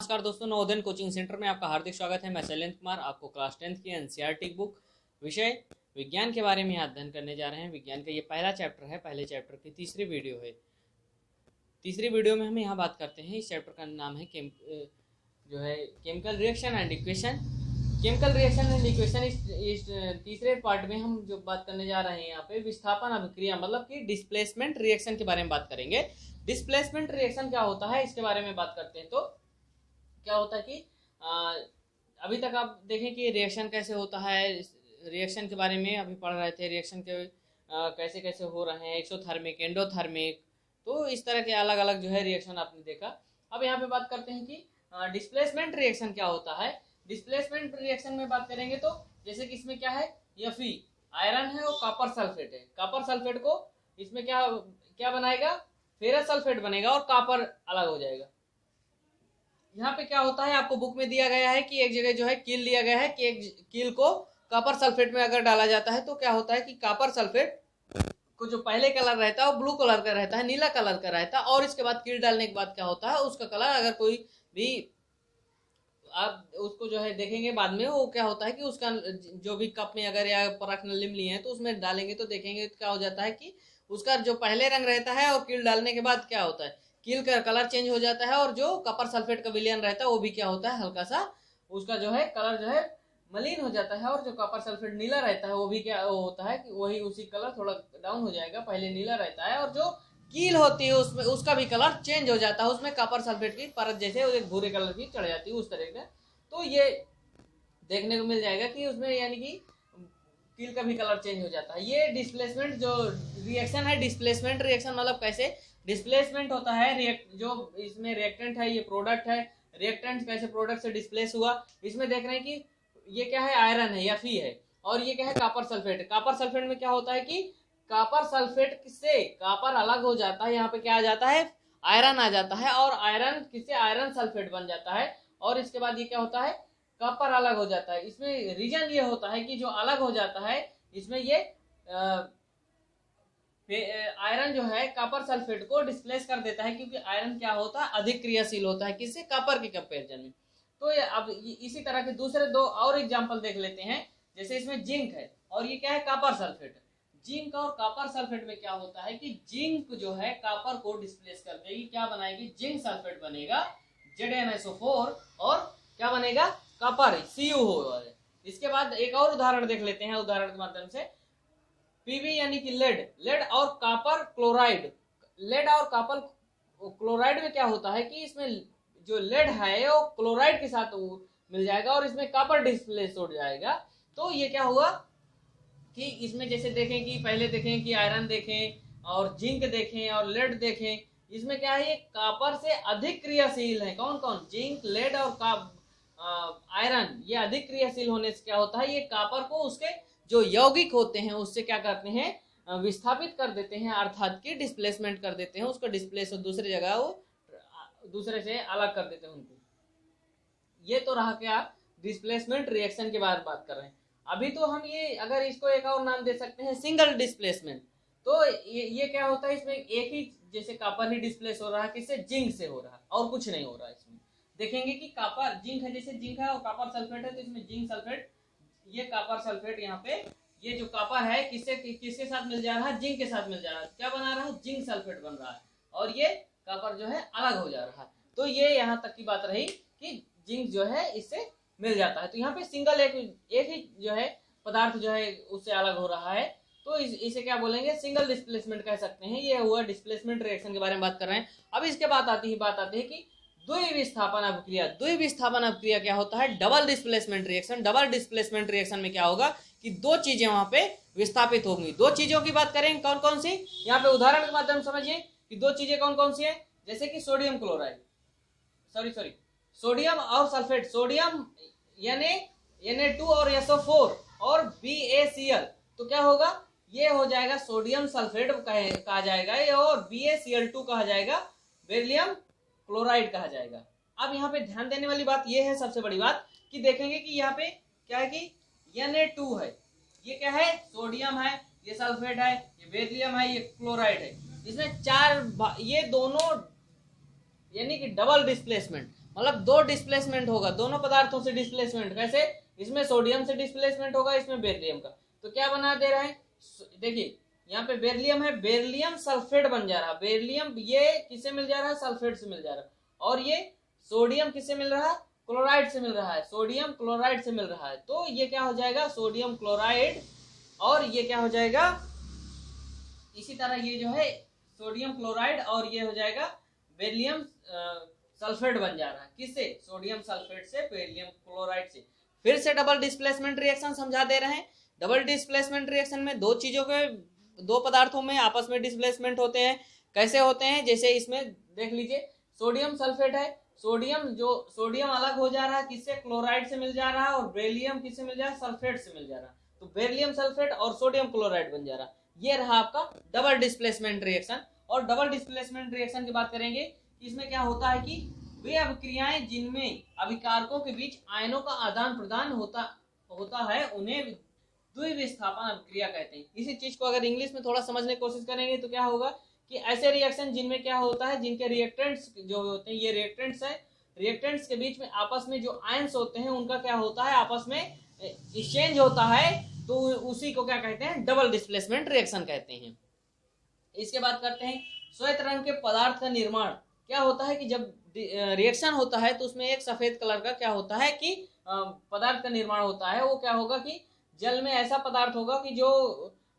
नमस्कार दोस्तों, Navodaya coaching centre में आपका हार्दिक स्वागत है। मैं शैलेंद्र कुमार आपको क्लास 10th की एनसीईआरटी बुक विषय विज्ञान के बारे में अध्ययन करने जा रहे हैं। विज्ञान का ये पहला चैप्टर है, पहले चैप्टर की तीसरी वीडियो है। तीसरी वीडियो में हम यहाँ बात करते हैं, इस चैप्टर का नाम है chemical reaction and equation. Chemical reaction and equation इस तीसरे पार्ट में हम जो बात करने जा रहे हैं यहाँ पे विस्थापन अभिक्रिया मतलब कि डिस्प्लेसमेंट रिएक्शन के बारे में बात करेंगे। डिस्प्लेसमेंट रिएक्शन क्या होता है इसके बारे में बात करते हैं। तो क्या होता है कि अभी तक आप देखें कि रिएक्शन कैसे होता है, रिएक्शन के बारे में अभी पढ़ रहे थे। रिएक्शन के कैसे कैसे हो रहे हैं, एक्सोथर्मिक, एंडोथर्मिक, तो इस तरह के अलग अलग जो है रिएक्शन आपने देखा। अब यहाँ पे बात करते हैं कि डिस्प्लेसमेंट रिएक्शन क्या होता है। डिस्प्लेसमेंट रिएक्शन में बात करेंगे तो जैसे कि इसमें क्या है, Fe आयरन है और कॉपर सल्फेट है। कॉपर सल्फेट को इसमें क्या क्या बनाएगा, फेरस सल्फेट बनेगा और कॉपर अलग हो जाएगा। यहाँ पे क्या होता है, आपको बुक में दिया गया है कि एक जगह जो है कील लिया गया है कि एक कील को कॉपर सल्फेट में अगर डाला जाता है तो क्या होता है कि कॉपर सल्फेट को जो पहले कलर रहता है वो ब्लू कलर का रहता है, नीला कलर का रहता है। और इसके बाद कील डालने के बाद क्या होता है, उसका कलर अगर कोई भी आप उसको जो है देखेंगे बाद में, वो क्या होता है कि उसका जो भी कप में अगर या परख नली लिए हैं तो उसमें डालेंगे तो देखेंगे तो क्या हो जाता है कि उसका जो पहले रंग रहता है और कील डालने के बाद क्या होता है, कील का कलर चेंज हो जाता है। और जो कॉपर सल्फेट का विलयन रहता है वो भी क्या होता है, हल्का सा उसका जो है कलर जो है मलिन हो जाता है। और जो कॉपर सल्फेट नीला रहता है वो भी क्या होता है कि वही उसी कलर थोड़ा डाउन हो जाएगा, पहले नीला रहता है। और जो कील होती है उसमें उसका भी कलर चेंज हो जाता है, उसमें कॉपर सल्फेट की परत जैसे एक भूरे कलर की चढ़ जाती है उस तरह का। तो ये देखने को मिल जाएगा कि उसमें यानी कि कील का भी कलर चेंज हो जाता है। ये डिस्प्लेसमेंट जो रिएक्शन है, डिस्प्लेसमेंट रिएक्शन मतलब कैसे डिस्प्लेसमेंट होता है, जो इसमें रिएक्टेंट है ये प्रोडक्ट है, रिएक्टेंट कैसे प्रोडक्ट से डिस्प्लेस हुआ। इसमें देख रहे हैं कि ये क्या है, आयरन है या Fe है, और ये क्या है, कॉपर सल्फेट। कॉपर सल्फेट में क्या होता है कि कॉपर सल्फेट से कॉपर अलग हो जाता है, यहाँ पे क्या आ जाता है, आयरन आ जाता है, और आयरन किससे, आयरन सल्फेट बन जाता है। और इसके बाद ये क्या होता है, कॉपर अलग हो जाता है। इसमें रीजन ये होता है कि जो अलग हो जाता है इसमें ये आयरन जो है कॉपर सल्फेट को डिस्प्लेस कर देता है, क्योंकि आयरन क्या होता है, अधिक क्रियाशील होता है किससे, कॉपर के कंपैरिजन में। तो ये अब इसी तरह के दूसरे दो और एग्जांपल देख लेते हैं। जैसे इसमें जिंक है और ये क्या है, कॉपर सल्फेट। जिंक और कॉपर सल्फेट में क्या होता है कि जिंक जो है कॉपर को डिस्प्लेस कर देगी, क्या बनाएगी, जिंक सल्फेट बनेगा ZnSO4, और क्या बनेगा, कॉपर Cu हो। इसके बाद एक और उदाहरण देख लेते हैं, उदाहरण के माध्यम से। पीवी यानी कि लेड, लेड और कॉपर क्लोराइड। लेड और कॉपर क्लोराइड में क्या होता है कि इसमें जो लेड है वो क्लोराइड के साथ मिल जाएगा और इसमें कॉपर डिस्प्लेस हो जाएगा। तो ये क्या हुआ कि इसमें जैसे देखें कि पहले देखें कि आयरन देखें और जिंक देखें और लेड देखें, इसमें क्या है, ये कॉपर से अधिक क्रियाशील है। कौन कौन, जिंक, लेड और आयरन, ये अधिक क्रियाशील होने से क्या होता है, ये कॉपर को उसके जो यौगिक होते हैं उससे क्या करते हैं, विस्थापित कर देते हैं, अर्थात की डिस्प्लेसमेंट कर देते हैं, उसको डिस्प्लेस दूसरी जगह वो दूसरे से अलग कर देते हैं उनको। ये तो रहा क्या, डिस्प्लेसमेंट रिएक्शन के बारे में बात कर रहे हैं। अभी तो हम ये अगर इसको एक और नाम दे सकते हैं, सिंगल डिस्प्लेसमेंट। तो ये क्या होता है, इसमें एक ही जैसे कॉपर ही डिस्प्लेस हो रहा है, किससे, जिंक से हो रहा है और कुछ नहीं हो रहा है। इसमें देखेंगे कि कॉपर जिंक है, जैसे जिंक है और कॉपर सल्फेट है, तो इसमें जिंक सल्फेट, ये कॉपर सल्फेट यहाँ पे, ये जो कॉपर है किसके साथ मिल जा रहा है, जिंक के साथ मिल जा रहा है, क्या बना रहा है, जिंक सल्फेट बन रहा है, और ये कॉपर जो है अलग हो जा रहा है। तो ये यहाँ तक की बात रही कि जिंक जो है इससे मिल जाता है। तो यहाँ पे सिंगल एक ही जो है पदार्थ जो है उससे अलग हो रहा है, तो इसे क्या बोलेंगे, सिंगल डिस्प्लेसमेंट कह सकते हैं। ये हुआ डिस्प्लेसमेंट रिएक्शन के बारे में बात कर रहे हैं। अब इसके बाद आती है कि द्विविस्थापन अभिक्रिया। द्विविस्थापन अभिक्रिया क्या होता है, double displacement reaction. Double displacement reaction में क्या होगा कि दो चीजें वहां पे विस्थापित होंगी। दो चीजों की बात करेंगे, कौन कौन सी, यहाँ पे उदाहरण के माध्यम समझिए कि दो चीजें कौन कौन सी है। जैसे कि सोडियम क्लोराइड, सोडियम और सल्फेट, सोडियम Na2 और SO4 और BaCl, तो क्या होगा, ये हो जाएगा सोडियम सल्फेट कहा जाएगा, और BaCl2 कहा जाएगा, बेरिलियम क्लोराइड कहा जाएगा। अब यहाँ पे ध्यान देने वाली बात ये है, सबसे बड़ी बात, कि देखेंगे कि यहाँ पे क्या है कि Na2 है, ये क्या है, सोडियम है, ये सल्फेट है, ये बेरिलियम है, ये क्लोराइड है। इसमें चार, ये दोनों यानी कि डबल डिस्प्लेसमेंट, मतलब दो डिस्प्लेसमेंट होगा, दोनों पदार्थों से डिस्प्लेसमेंट। कैसे? इसमें सोडियम से डिस्प्लेसमेंट होगा, इसमें बेरिलियम का। तो क्या बना दे रहा है, देखिए यहाँ पे बेरिलियम है, बेरिलियम सल्फेट बन जा रहा है। बेरिलियम ये किससे मिल जा रहा है? सल्फेट से मिल जा रहा है। और ये सोडियम किससे मिल रहा है? क्लोराइड से मिल रहा है। सोडियम क्लोराइड से मिल रहा है। तो ये क्या हो जाएगा? Sodium chloride. और ये क्या हो जाएगा? इसी तरह ये जो है सोडियम क्लोराइड और ये हो जाएगा बेरिलियम सल्फेट बन जा रहा है। किससे? सोडियम सल्फेट से बेरिलियम क्लोराइड से। फिर से डबल डिस्प्लेसमेंट रिएक्शन समझा दे रहे हैं। डबल डिस्प्लेसमेंट रिएक्शन में दो चीजों के, दो पदार्थों में आपस में डिस्प्लेसमेंट होते हैं। कैसे होते हैं? जैसे इसमें देख लीजिए, सोडियम सल्फेट है, सोडियम अलग हो जा रहा है किससे? क्लोराइड से मिल जा रहा है। और बेरिलियम किससे मिल जा रहा है? सल्फेट से मिल जा रहा है। तो बेरिलियम सल्फेट और सोडियम क्लोराइड बन जा रहा है। ये रहा आपका डबल डिस्प्लेसमेंट रिएक्शन। और डबल डिस्प्लेसमेंट रिएक्शन की बात करेंगे, इसमें क्या होता है कि वे अभिक्रियाएं जिनमें अभिकारकों के बीच आयनों का आदान प्रदान होता है उन्हें द्विविस्थापन अभिक्रिया कहते हैं। इसी चीज को अगर इंग्लिश में थोड़ा समझने की कोशिश करेंगे तो क्या होगा कि ऐसे रिएक्शन जिनमें क्या होता है, जिनके रिएक्टेंट्स जो होते हैं, ये रिएक्टेंट्स है, रिएक्टेंट्स के बीच में आपस में जो आयंस होते हैं उनका क्या होता है? आपस में एक्सचेंज होता है। तो उसी को क्या कहते हैं? डबल डिस्प्लेसमेंट रिएक्शन कहते हैं। इसके बाद करते हैं श्वेत रंग के पदार्थ का निर्माण। क्या होता है कि जब रिएक्शन होता है तो उसमें एक सफेद कलर का क्या होता है कि पदार्थ का निर्माण होता है। वो क्या होगा कि जल में ऐसा पदार्थ होगा कि जो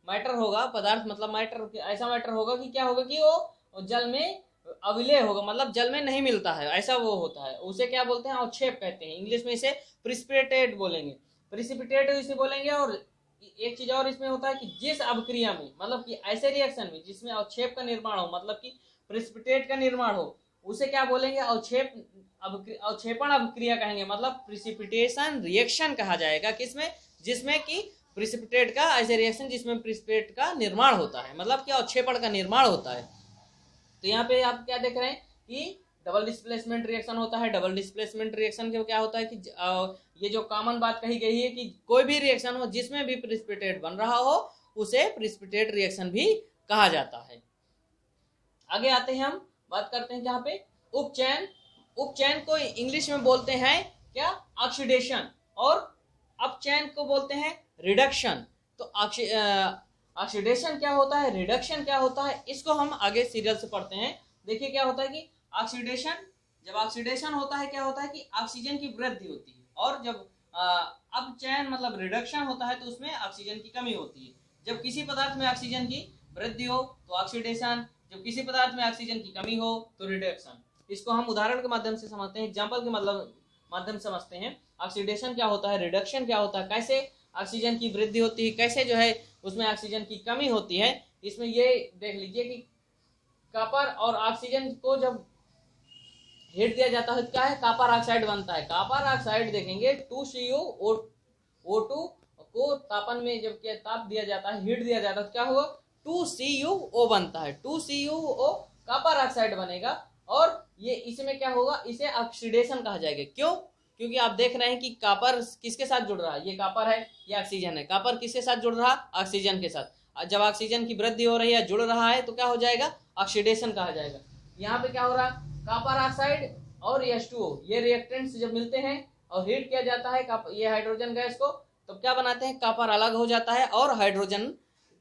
मैटर होगा, पदार्थ मतलब मैटर, ऐसा मैटर होगा कि क्या होगा कि वो जल में अविलेय होगा, मतलब जल में नहीं मिलता है, ऐसा वो होता है। उसे क्या बोलते हैं? अवक्षेप कहते हैं। इंग्लिश में इसे प्रिसिपिटेट बोलेंगे, प्रिसिपिटेट इसे बोलेंगे। और एक चीज और इसमें होता है कि जिस अभिक्रिया में, मतलब कि ऐसे रिएक्शन में जिसमें अवक्षेप का निर्माण हो, मतलब कि प्रिसिपिटेट का निर्माण हो, उसे क्या बोलेंगे? अवक्षेपण अभिक्रिया कहेंगे, मतलब प्रिसिपिटेशन रिएक्शन कहा जाएगा। किसमें? जिसमें कि प्रिसिपिटेट का, ऐसे रिएक्शन जिसमें प्रिसिपिटेट का निर्माण होता है, मतलब कि अवक्षेपण का निर्माण होता है। तो यहाँ पे आप क्या देख रहे हैं कि डबल डिस्प्लेसमेंट रिएक्शन होता है। डबल डिस्प्लेसमेंट रिएक्शन के क्या होता है कि ये जो कॉमन बात कही गई है कि कोई भी रिएक्शन हो जिसमें भी प्रिसिपिटेट बन रहा हो उसे प्रिसिपिटेट रिएक्शन भी कहा जाता है। आगे आते हैं, हम बात करते हैं यहाँ पे उपचयन। उपचयन को इंग्लिश में बोलते हैं क्या? ऑक्सीडेशन। और अपचयन को बोलते हैं रिडक्शन। तो ऑक्सीडेशन क्या होता है, रिडक्शन क्या होता है, इसको हम आगे सीरियल से पढ़ते हैं। देखिए क्या होता है कि ऑक्सीडेशन, जब ऑक्सीडेशन होता है क्या होता है कि ऑक्सीजन की वृद्धि होती है। और जब अपचयन मतलब रिडक्शन होता है तो उसमें ऑक्सीजन की कमी होती है। जब किसी पदार्थ में ऑक्सीजन की वृद्धि हो तो ऑक्सीडेशन, जब किसी पदार्थ में ऑक्सीजन की कमी हो तो रिडक्शन। इसको हम उदाहरण के माध्यम से समझते हैं, एग्जाम्पल के मतलब माध्यम से समझते हैं। ऑक्सीडेशन क्या होता है, रिडक्शन क्या होता है, कैसे ऑक्सीजन की वृद्धि होती है, कैसे जो है उसमें ऑक्सीजन की कमी होती है। इसमें ये देख लीजिए कि कॉपर और ऑक्सीजन को जब हीट दिया जाता है तो क्या है? कॉपर ऑक्साइड बनता है। कॉपर ऑक्साइड देखेंगे 2CuO2 को तापन में जब क्या ताप दिया जाता है, हीट दिया जाता है तो क्या होगा? 2CuO बनता है। 2CuO कॉपर ऑक्साइड बनेगा। और ये इसमें क्या होगा? इसे ऑक्सीडेशन कहा जाएगा। क्यों? क्योंकि आप देख रहे हैं कि कॉपर किसके साथ जुड़ रहा है? ये कॉपर है, ये ऑक्सीजन है। कॉपर किसके साथ जुड़ रहा है? ऑक्सीजन के साथ। जब ऑक्सीजन की वृद्धि हो रही है, जुड़ रहा है, तो क्या हो जाएगा? ऑक्सीडेशन कहा जाएगा। यहाँ पे क्या हो रहा है? कॉपर ऑक्साइड और H2O ये रिएक्टेंट्स जब मिलते हैं और हीट किया जाता है ये हाइड्रोजन गैस को, तो क्या बनाते हैं? कॉपर अलग हो जाता है और हाइड्रोजन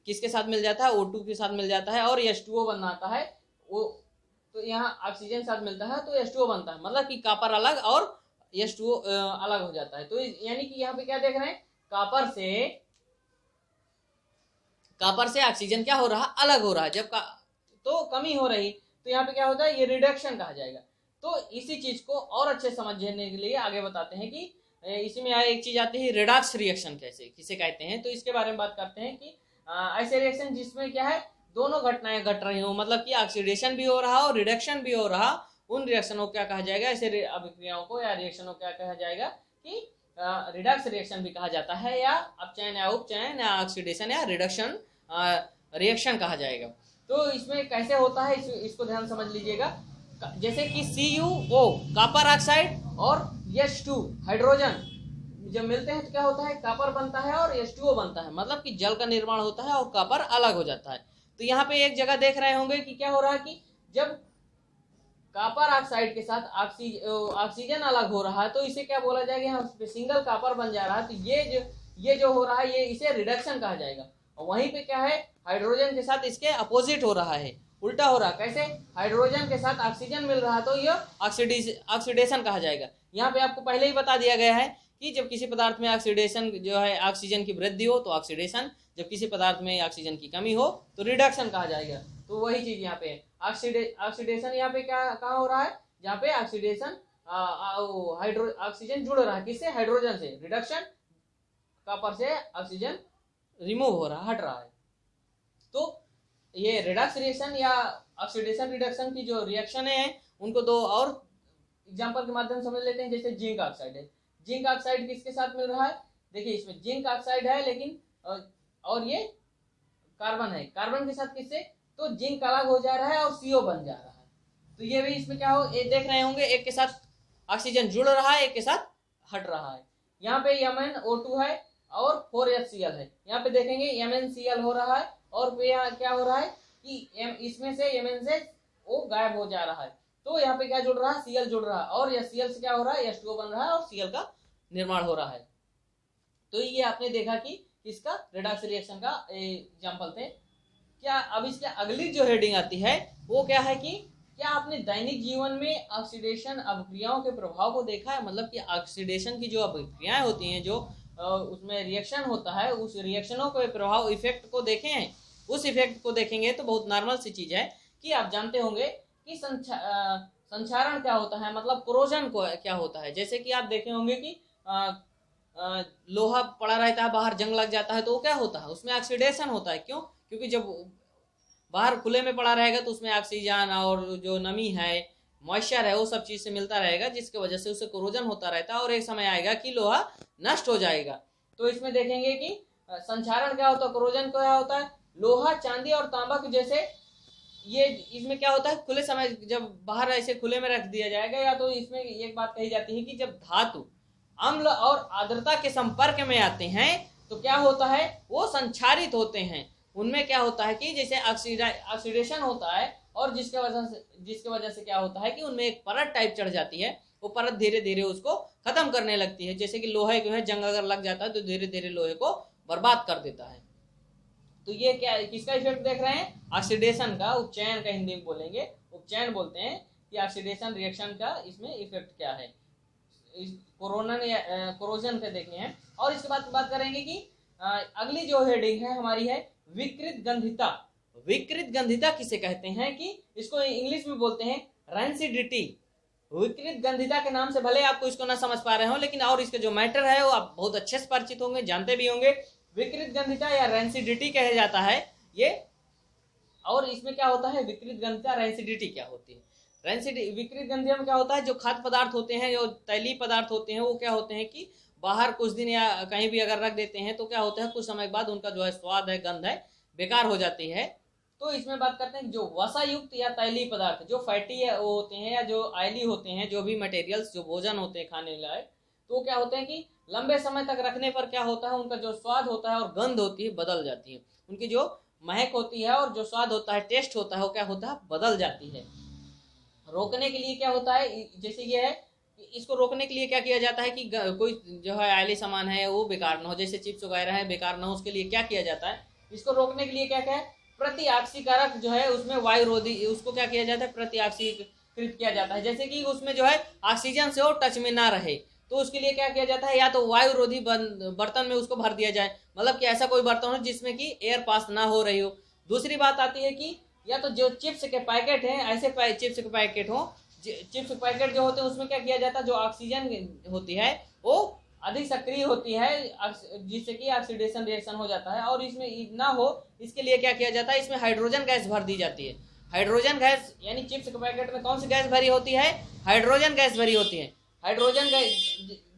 किसके साथ मिल जाता है? O2 के साथ मिल जाता है और H2O बनाता है। वो तो यहाँ ऑक्सीजन साथ मिलता है तो H2O बनता है, मतलब कि कॉपर अलग और H2O अलग हो जाता है। तो यानी कि यहाँ पे क्या देख रहे हैं? कॉपर से ऑक्सीजन क्या हो रहा? अलग हो रहा है। जब तो कमी हो रही, तो यहाँ पे क्या होता है? ये रिडक्शन कहा जाएगा। तो इसी चीज को और अच्छे समझने के लिए आगे बताते हैं कि इसी में एक चीज आती है रेडॉक्स रिएक्शन किसे कहते हैं। तो इसके बारे में बात करते हैं कि ऐसे रिएक्शन जिसमें क्या है, दोनों घटनाएं घट रही हो, मतलब कि ऑक्सीडेशन भी हो रहा और रिडक्शन भी हो रहा, उन रिएक्शनों को क्या कहा जाएगा? ऐसे अभिक्रियाओं को या रिएक्शनों को क्या कहा जाएगा कि रिडक्स रिएक्शन भी कहा जाता है, या अपचयन या उपचयन या ऑक्सीडेशन या रिडक्शन रिएक्शन कहा जाएगा। तो इसमें कैसे होता है इसको ध्यान समझ लीजिएगा। जैसे कि CuO कॉपर ऑक्साइड और H2 हाइड्रोजन जब मिलते हैं तो क्या होता है? कॉपर बनता है और H2O बनता है, मतलब कि जल का निर्माण होता है और कॉपर अलग हो जाता है। तो यहाँ पे एक जगह देख रहे होंगे कि क्या हो रहा है कि जब कॉपर ऑक्साइड के साथ ऑक्सीजन अलग हो रहा है तो इसे क्या बोला जाएगा, यहाँ पे सिंगल कॉपर बन जा रहा है, तो ये जो हो रहा है ये इसे रिडक्शन कहा जाएगा। और वहीं पे क्या है, हाइड्रोजन के साथ इसके अपोजिट हो रहा है, उल्टा हो रहा है। कैसे, हाइड्रोजन के साथ ऑक्सीजन मिल रहा है तो ये ऑक्सीडेशन कहा जाएगा। यहाँ पे आपको पहले ही बता दिया गया है कि जब किसी पदार्थ में ऑक्सीडेशन जो है ऑक्सीजन की वृद्धि हो तो ऑक्सीडेशन, जब किसी पदार्थ में ऑक्सीजन की कमी हो तो रिडक्शन कहा जाएगा। तो वही चीज यहाँ पे ऑक्सीडेशन यहाँ पे क्या कहाँ हो रहा है, जहाँ पे ऑक्सीडेशन ऑक्सीजन जुड़ रहा है किससे, हाइड्रोजन से, रिडक्शन कॉपर से ऑक्सीजन रिमूव हो रहा है, हट रहा है। तो ये रिडक्स रिएक्शन या ऑक्सीडेशन रिडक्शन की जो रिएक्शन है उनको दो और एग्जांपल के माध्यम से समझ लेते हैं। जैसे जिंक ऑक्साइड है, जिंक ऑक्साइड किसके साथ मिल रहा है, देखिए इसमें जिंक ऑक्साइड है लेकिन और ये कार्बन है, कार्बन के साथ किससे, तो जिंक अलग हो जा रहा है और CO बन जा रहा है। तो ये भी इसमें क्या हो, ये देख रहे होंगे एक के साथ ऑक्सीजन जुड़ रहा है, एक के साथ हट रहा है। यहाँ पे MnO2 है और 4HCl है, यहाँ पे देखेंगे MnCl हो रहा है और यहाँ क्या हो रहा है कि इसमें से Mn से O गायब हो जा रहा है, तो यहाँ पे क्या जुड़ रहा है, Cl जुड़ रहा है और यह Cl से क्या हो रहा है, H2O बन रहा है और Cl का निर्माण हो रहा है। तो ये आपने देखा कि इसका रिडक्स रिएक्शन का एग्जाम्पल थे। क्या अब इसके अगली जो हेडिंग आती है वो क्या है कि क्या आपने दैनिक जीवन में ऑक्सीडेशन अभिक्रियाओं के प्रभाव को देखा है, मतलब कि ऑक्सीडेशन की जो अभिक्रियाएं होती हैं, जो उसमें रिएक्शन होता है, उस रिएक्शनों के प्रभाव इफेक्ट को देखे हैं। उस इफेक्ट को देखेंगे तो बहुत नॉर्मल सी चीज है कि आप जानते होंगे कि संक्षारण क्या होता है, मतलब कोरोजन को क्या होता है। जैसे कि आप देखे होंगे कि लोहा पड़ा रहता है बाहर, जंग लग जाता है तो वो क्या होता है, उसमें ऑक्सीडेशन होता है। क्यों, क्योंकि जब बाहर खुले में पड़ा रहेगा तो उसमें ऑक्सीजन और जो नमी है, मॉइस्चर है, वो सब चीज से मिलता रहेगा, जिसकी वजह से उसे कोरोजन होता रहता है और एक समय आएगा कि लोहा नष्ट हो जाएगा। तो इसमें देखेंगे कि संक्षारण क्या होता है, कोरोजन क्या होता है, लोहा, चांदी और तांबा के जैसे ये इसमें क्या होता है, खुले समय जब बाहर ऐसे खुले में रख दिया जाएगा, या तो इसमें एक बात कही जाती है कि जब धातु अम्ल और आर्द्रता के संपर्क में आते हैं तो क्या होता है, वो संक्षारित होते हैं। उनमें क्या होता है कि जैसे ऑक्सीडेशन होता है और जिसके वजह से क्या होता है कि उनमें एक परत टाइप चढ़ जाती है, वो परत धीरे धीरे उसको खत्म करने लगती है। जैसे कि लोहे जो है जंग अगर लग जाता है तो धीरे धीरे लोहे को बर्बाद कर देता है। तो ये क्या, किसका इफेक्ट देख रहे हैं, ऑक्सीडेशन का, उपचयन का हिंदी में बोलेंगे, उपचयन बोलते हैं कि ऑक्सीडेशन रिएक्शन का इसमें इफेक्ट क्या है, कोरोजन के देखे हैं। और इसके बाद बात करेंगे कि अगली जो हेडिंग है हमारी है विकृत गंधिता। विकृत गंधिता किसे कहते हैं कि इसको इंग्लिश में बोलते हैं रैंसिडिटी। विकृत गंधिता के नाम से भले आपको इसको ना समझ पा रहे हो, लेकिन और इसके जो मैटर है वो आप बहुत अच्छे से परिचित होंगे, जानते भी होंगे। विकृत गंधिता या रैंसिडिटी कहा जाता है ये। और इसमें क्या होता है, विकृत गंधिता, रैंसिडिटी क्या होती है। विकृत गंधिता में क्या होता है, जो खाद्य पदार्थ होते हैं, जो तैलीय पदार्थ होते हैं, वो क्या होते हैं कि बाहर कुछ दिन या कहीं भी अगर रख देते हैं तो क्या होता है, कुछ समय बाद उनका जो है स्वाद है, गंध है, बेकार हो जाती है। तो इसमें बात करते हैं जो वसा युक्त या तैलीय पदार्थ, जो फैटी वो होते हैं या जो ऑयली होते हैं, जो भी मटेरियल्स, जो भोजन होते हैं खाने लायक, तो क्या होते हैं कि लंबे समय तक रखने पर क्या होता है, उनका जो स्वाद होता है और गंध होती है बदल जाती है। उनकी जो महक होती है और जो स्वाद होता है, टेस्ट होता है, वो क्या होता है, बदल जाती है। रोकने के लिए क्या होता है, जैसे ये है, इसको रोकने के लिए क्या किया जाता है कि कोई जो है ऑयली सामान है वो बेकार ना हो, जैसे चिप्स वगैरह है बेकार ना हो, उसके लिए क्या किया जाता है, इसको रोकने के लिए क्या क्या है, प्रति ऑक्सीकारक जो है उसमें वायुरोधी, उसको क्या किया जाता है, प्रति ऑक्सीकृत किया जाता है। जैसे कि उसमें जो है ऑक्सीजन से वो टच में ना रहे तो उसके लिए क्या किया जाता है, या तो वायुरोधी बर्तन में उसको भर दिया जाए, मतलब कि ऐसा कोई बर्तन हो जिसमें कि एयर पास ना हो रही हो। दूसरी बात आती है कि या तो जो चिप्स के पैकेट हैं, ऐसे चिप्स के पैकेट हो, चिप्स पैकेट जो होते हैं उसमें क्या किया जाता है, जो ऑक्सीजन होती है वो अधिक सक्रिय होती है, जिससे कि ऑक्सीडेशन रिएक्शन हो जाता है। और इसमें ना हो इसके लिए क्या किया जाता है, इसमें हाइड्रोजन गैस भर दी जाती है। हाइड्रोजन गैस यानी चिप्स के पैकेट में कौन सी गैस भरी होती है, हाइड्रोजन गैस भरी होती है। हाइड्रोजन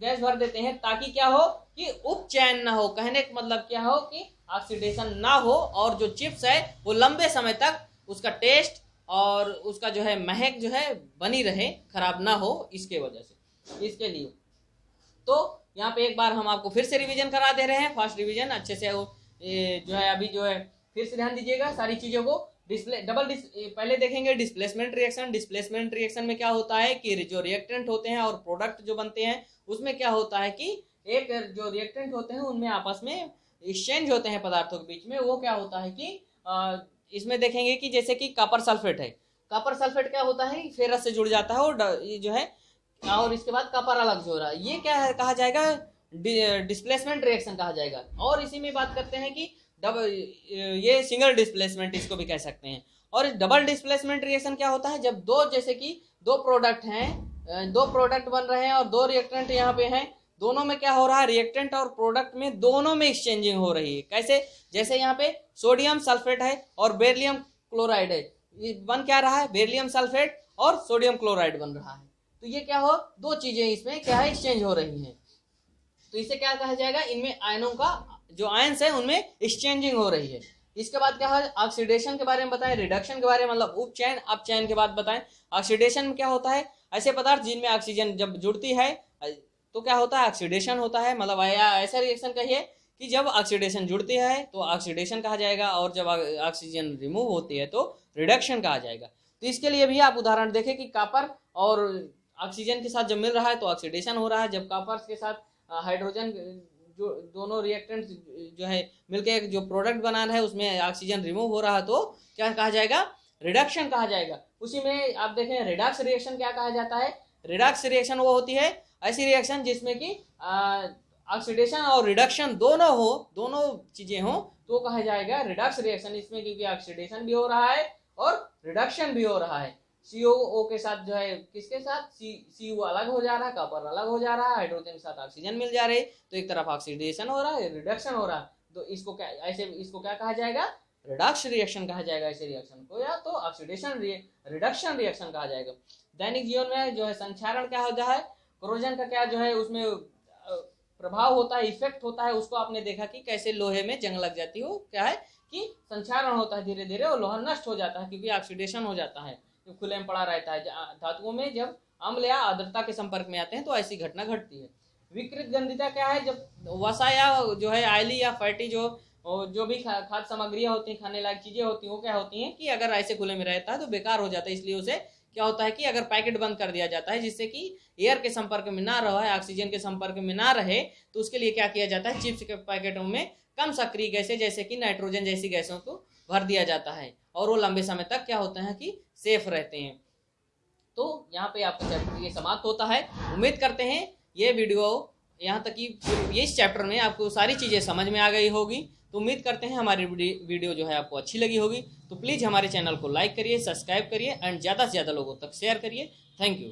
गैस भर देते हैं ताकि क्या हो कि उपचयन ना हो। कहने का मतलब क्या हो कि ऑक्सीडेशन ना हो और जो चिप्स है वो लंबे समय तक उसका टेस्ट और उसका जो है महक जो है बनी रहे, खराब ना हो, इसके वजह से, इसके लिए। तो यहाँ पे एक बार हम आपको फिर से रिवीजन करा दे रहे हैं, फास्ट रिवीजन अच्छे से जो है अभी जो है फिर से ध्यान दीजिएगा सारी चीज़ों को। पहले देखेंगे डिस्प्लेसमेंट रिएक्शन। डिस्प्लेसमेंट रिएक्शन में क्या होता है कि जो रिएक्टेंट होते हैं और प्रोडक्ट जो बनते हैं उसमें क्या होता है कि एक जो रिएक्टेंट होते हैं उनमें आपस में एक्सचेंज होते हैं पदार्थों के बीच में। वो क्या होता है कि इसमें देखेंगे कि जैसे कि कॉपर सल्फेट है, कॉपर सल्फेट क्या होता है फेरस से जुड़ जाता है और ये जो है, और इसके बाद कॉपर अलग जो हो रहा है, ये क्या है कहा जाएगा डिस्प्लेसमेंट रिएक्शन कहा जाएगा। और इसी में बात करते हैं कि ये सिंगल डिस्प्लेसमेंट इसको भी कह सकते हैं। और डबल डिस्प्लेसमेंट रिएक्शन क्या होता है जब दो, जैसे कि दो प्रोडक्ट हैं, दो प्रोडक्ट बन रहे हैं और दो रिएक्टेंट यहाँ पे हैं, दोनों में क्या हो रहा है रिएक्टेंट और प्रोडक्ट में दोनों में एक्सचेंजिंग हो रही है। कैसे? जैसे यहाँ पे सोडियम सल्फेट है और बेरिलियम क्लोराइड है, ये बन क्या रहा है बेरिलियम सल्फेट और सोडियम क्लोराइड बन रहा है। तो ये क्या हो, दो चीजें इसमें क्या है एक्सचेंज हो रही हैं। तो इसे क्या कहा जाएगा, इनमें आयनों का जो आयंस है उनमें एक्सचेंजिंग हो रही है। इसके बाद क्या है ऑक्सीडेशन के बारे में बताएं, रिडक्शन के बारे में, मतलब उपचयन अपचयन के बाद बताएं। ऑक्सीडेशन में क्या होता है, ऐसे पदार्थ जिनमें ऑक्सीजन जब जुड़ती है तो क्या होता है ऑक्सीडेशन होता है। मतलब ऐसा रिएक्शन कहिए कि जब ऑक्सीडेशन जुड़ती है तो ऑक्सीडेशन कहा जाएगा और जब ऑक्सीजन रिमूव होती है तो रिडक्शन कहा जाएगा। तो इसके लिए भी आप उदाहरण देखें कि कॉपर और ऑक्सीजन के साथ जब मिल रहा है तो ऑक्सीडेशन हो रहा है, जब कॉपर के साथ हाइड्रोजन जो दोनों रिएक्टेंट जो है मिलकर जो प्रोडक्ट बना रहा है उसमें ऑक्सीजन रिमूव हो रहा है तो क्या कहा जाएगा रिडक्शन कहा जाएगा। उसी में आप देखें रिडक्स रिएक्शन क्या कहा जाता है, रिडक्स रिएक्शन वो होती है ऐसी रिएक्शन जिसमें कि ऑक्सीडेशन और रिडक्शन दोनों हो, दोनों चीजें हो तो कहा जाएगा रिडक्स रिएक्शन। इसमें क्योंकि ऑक्सीडेशन भी हो रहा है और रिडक्शन भी हो रहा है। COO के साथ जो है किसके साथ CU अलग हो जा रहा है, कॉपर अलग हो जा रहा है, हाइड्रोजन के साथ ऑक्सीजन मिल जा रही है, तो एक तरफ ऑक्सीडेशन हो रहा है रिडक्शन हो रहा है। तो इसको क्या ऐसे इसको क्या कहा जाएगा रिडक्स रिएक्शन कहा जाएगा ऐसे रिएक्शन को, या तो ऑक्सीडेशन रिडक्शन रिएक्शन कहा जाएगा। दैनिक जीवन में जो है संक्षारण क्या होता है, कोरोजन का क्या जो है उसमें प्रभाव होता है, इफेक्ट होता है। उसको आपने देखा कि कैसे लोहे में जंग लग जाती हो, क्या है कि संक्षारण होता है धीरे धीरे और लोहा नष्ट हो जाता है क्योंकि ऑक्सीडेशन हो जाता है, जो खुले में पड़ा रहता है। धातुओं में जब अम्ल या आर्द्रता के संपर्क में आते हैं तो ऐसी घटना घटती है। विकृत गंधिता क्या है, जब वसा या जो है आयली या फैटी जो भी खाद्य सामग्रियां होती हैं, खाने लायक चीजें होती हैं, वो क्या होती हैं कि अगर ऐसे खुले में रहता है तो बेकार हो जाता है। इसलिए उसे क्या होता है कि अगर पैकेट बंद कर दिया जाता है जिससे कि एयर के संपर्क में ना रहे, ऑक्सीजन के संपर्क में ना रहे, तो उसके लिए क्या किया जाता है चिप्स के पैकेटों में कम सक्रिय गैसें जैसे कि नाइट्रोजन जैसी गैसों को भर दिया जाता है और वो लंबे समय तक क्या होते हैं कि सेफ रहते हैं। तो यहाँ पे आपका चैप्टर ये समाप्त होता है। उम्मीद करते हैं ये वीडियो यहाँ तक कि इस चैप्टर में आपको सारी चीज़ें समझ में आ गई होगी। तो उम्मीद करते हैं हमारी वीडियो जो है आपको अच्छी लगी होगी। तो प्लीज़ हमारे चैनल को लाइक करिए, सब्सक्राइब करिए एंड ज़्यादा से ज़्यादा लोगों तक शेयर करिए। Thank you.